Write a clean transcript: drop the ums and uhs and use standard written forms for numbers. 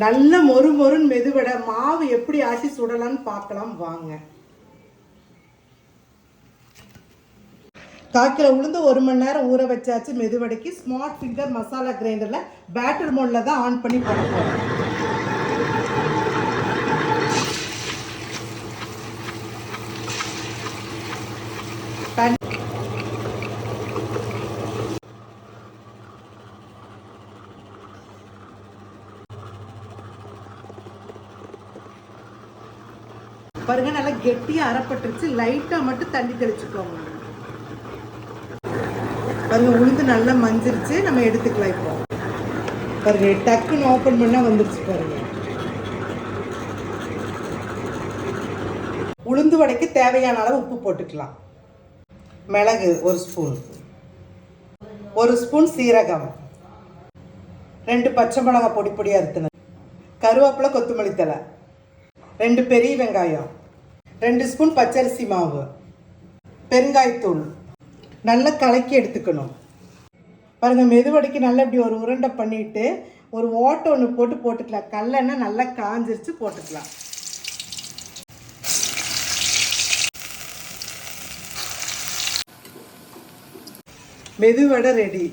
நல்ல மொறு மொறுன்னு மெதுவடை மாவு எப்படி ஆசி சுடலான்னு பார்க்கலாம் வாங்க. 1/4 கிலோ உளுந்து 1 மணி நேரம் ஊற வச்சாச்சு. மெதுவடைக்கு ஸ்மார்ட் ஃபிங்கர் மசாலா கிரைண்டரில் பேட்டர் மோடில் தான் ஆன் பண்ணி போட போகிறோம். பாருங்க நல்லா கெட்டியாக அரைப்பட்டுருச்சு. லைட்டாக மட்டும் தண்ணி தெளிச்சுக்கோங்க. பாருங்க உளுந்து நல்லா மஞ்சிருச்சு. நம்ம எடுத்துக்கலாம். இப்போ பாருங்க டக்குன்னு ஓப்பன் பண்ணால் வந்துருச்சு. பாருங்க உளுந்து வடைக்கு தேவையான அளவு உப்பு போட்டுக்கலாம். மிளகு 1 ஸ்பூன், 1 ஸ்பூன் சீரகம், 2 பச்சை மிளகாய் பொடி பொடியாக அறுத்துனது, கருவேப்பிலை, கொத்தமல்லி தழை, 2 பெரிய வெங்காயம், 2 ஸ்பூன் பச்சரிசி மாவு, பெருங்காயத்தூள். நல்லா கலக்கி எடுத்துக்கணும். பாருங்கள் மெதுவடைக்கு நல்லா இப்படி ஒரு உருண்டை பண்ணிவிட்டு ஒரு ஓட்டை ஒன்று போட்டுக்கலாம். கல்லெண்ணெய் நல்லா காஞ்சிருச்சு, போட்டுக்கலாம். மெதுவடை ரெடி.